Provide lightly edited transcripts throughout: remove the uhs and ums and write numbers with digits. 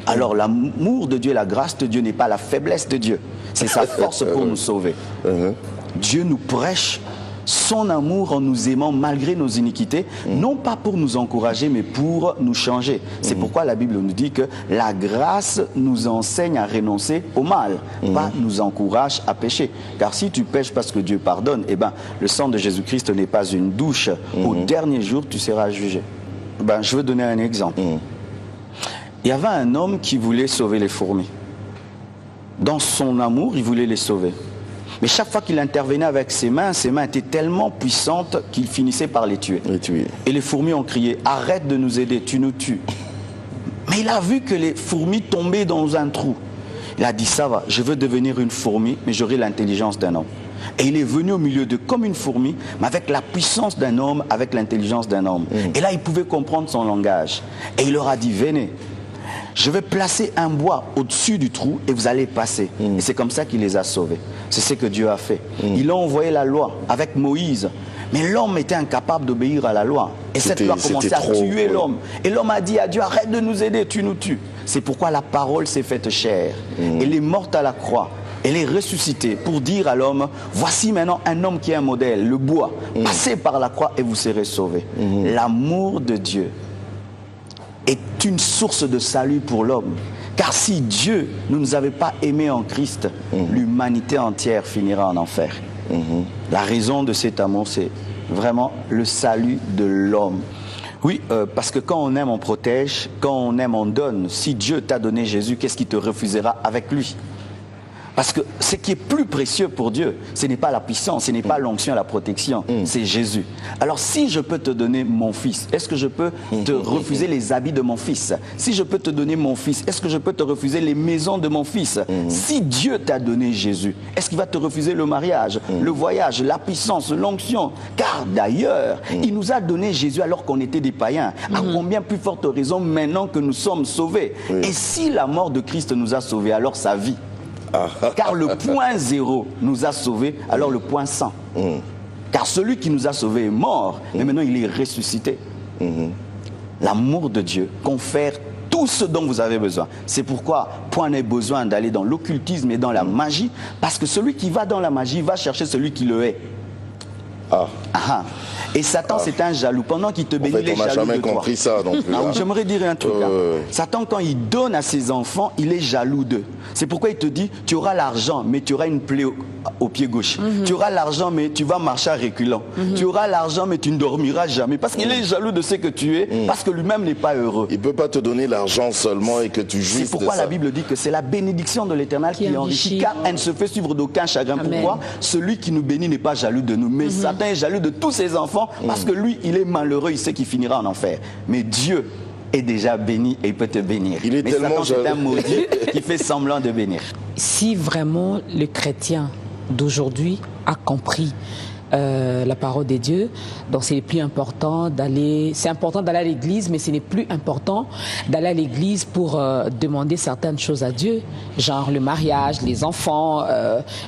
Alors l'amour de Dieu, la grâce de Dieu n'est pas la faiblesse de Dieu. C'est sa force pour nous sauver. Dieu nous prêche son amour en nous aimant malgré nos iniquités, non pas pour nous encourager, mais pour nous changer. C'est pourquoi la Bible nous dit que la grâce nous enseigne à renoncer au mal, pas nous encourage à pécher. Car si tu pêches parce que Dieu pardonne, eh ben, le sang de Jésus-Christ n'est pas une douche. Au dernier jour, tu seras jugé. Ben, je veux donner un exemple. Il y avait un homme qui voulait sauver les fourmis. Dans son amour, il voulait les sauver. Mais chaque fois qu'il intervenait avec ses mains étaient tellement puissantes qu'il finissait par les tuer. Et les fourmis ont crié, arrête de nous aider, tu nous tues. Mais il a vu que les fourmis tombaient dans un trou. Il a dit, ça va, je veux devenir une fourmi, mais j'aurai l'intelligence d'un homme. Et il est venu au milieu d'eux comme une fourmi, mais avec la puissance d'un homme, avec l'intelligence d'un homme. Et là, il pouvait comprendre son langage. Et il leur a dit, venez. Je vais placer un bois au-dessus du trou et vous allez passer. Et c'est comme ça qu'il les a sauvés. C'est ce que Dieu a fait. Il a envoyé la loi avec Moïse. Mais l'homme était incapable d'obéir à la loi. Et cette loi commençait à tuer l'homme. Et l'homme a dit à Dieu, arrête de nous aider, tu nous tues. C'est pourquoi la parole s'est faite chair. Elle est morte à la croix. Elle est ressuscitée pour dire à l'homme, voici maintenant un homme qui est un modèle, le bois. Passez par la croix et vous serez sauvés. L'amour de Dieu est une source de salut pour l'homme. Car si Dieu ne nous avait pas aimés en Christ, l'humanité entière finira en enfer. La raison de cet amour, c'est vraiment le salut de l'homme. Oui, parce que quand on aime, on protège. Quand on aime, on donne. Si Dieu t'a donné Jésus, qu'est-ce qu'il te refusera avec lui? Parce que ce qui est plus précieux pour Dieu, ce n'est pas la puissance, ce n'est pas l'onction, la protection, c'est Jésus. Alors si je peux te donner mon fils, est-ce que je peux te refuser les habits de mon fils? Si je peux te donner mon fils, est-ce que je peux te refuser les maisons de mon fils? Si Dieu t'a donné Jésus, est-ce qu'il va te refuser le mariage, le voyage, la puissance, l'onction? Car d'ailleurs, il nous a donné Jésus alors qu'on était des païens. À combien plus forte raison maintenant que nous sommes sauvés? Et si la mort de Christ nous a sauvés, alors sa vie. Car le point 0 nous a sauvés, alors le point 100. Car celui qui nous a sauvés est mort, mais maintenant il est ressuscité. L'amour de Dieu confère tout ce dont vous avez besoin. C'est pourquoi point n'est besoin d'aller dans l'occultisme et dans la magie, parce que celui qui va dans la magie va chercher celui qui le hait. Et Satan, c'est un jaloux. Pendant qu'il te bénit, il est jaloux de toi. On n'a jamais compris ça non plus. J'aimerais dire un truc. Satan, quand il donne à ses enfants, il est jaloux d'eux. C'est pourquoi il te dit, tu auras l'argent, mais tu auras une plaie au pied gauche. Tu auras l'argent, mais tu vas marcher à reculant. Tu auras l'argent, mais tu ne dormiras jamais. Parce qu'il est jaloux de ce que tu es, parce que lui-même n'est pas heureux. Il ne peut pas te donner l'argent seulement et que tu jouisses de ça. C'est pourquoi la Bible dit que c'est la bénédiction de l'Éternel qui enrichit, car elle ne se fait suivre d'aucun chagrin. Pourquoi? Celui qui nous bénit n'est pas jaloux de nous. Mais Satan est jaloux de tous ses enfants, parce que lui, il est malheureux, il sait qu'il finira en enfer. Mais Dieu est déjà béni et il peut te bénir. Il est mais tellement Satan, c'est un maudit qui fait semblant de bénir. Si vraiment le chrétien d'aujourd'hui a compris la parole de Dieu, donc c'est plus important d'aller, c'est important d'aller à l'église, mais ce n'est plus important d'aller à l'église pour demander certaines choses à Dieu, genre le mariage, les enfants,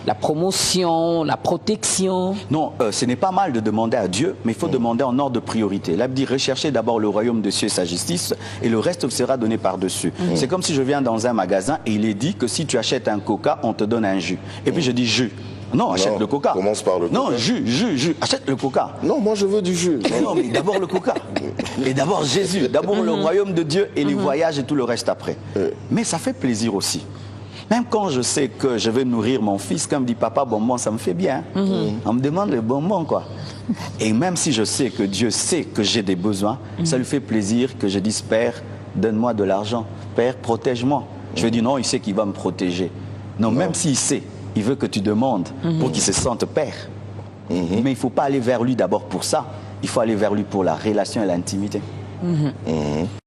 la promotion, la protection. Non, ce n'est pas mal de demander à Dieu, mais il faut demander en ordre de priorité. La Bible dit, recherchez d'abord le royaume de Dieu et sa justice, et le reste vous sera donné par-dessus. C'est comme si je viens dans un magasin et il est dit que si tu achètes un coca, on te donne un jus. Et puis je dis jus. Non, achète le coca. Commence par le coca. Non, jus. Achète le coca. Non, moi je veux du jus. Non, mais d'abord le coca. Et d'abord Jésus. D'abord le royaume de Dieu et les voyages et tout le reste après. Mais ça fait plaisir aussi. Même quand je sais que je vais nourrir mon fils, quand il me dit papa bonbon, ça me fait bien. On me demande les bonbons, quoi. Et même si je sais que Dieu sait que j'ai des besoins, ça lui fait plaisir que je dise Père, donne-moi de l'argent. Père, protège-moi. Je vais dire non, il sait qu'il va me protéger. Non, même s'il sait, il veut que tu demandes pour qu'il se sente père. Mais il ne faut pas aller vers lui d'abord pour ça. Il faut aller vers lui pour la relation et l'intimité.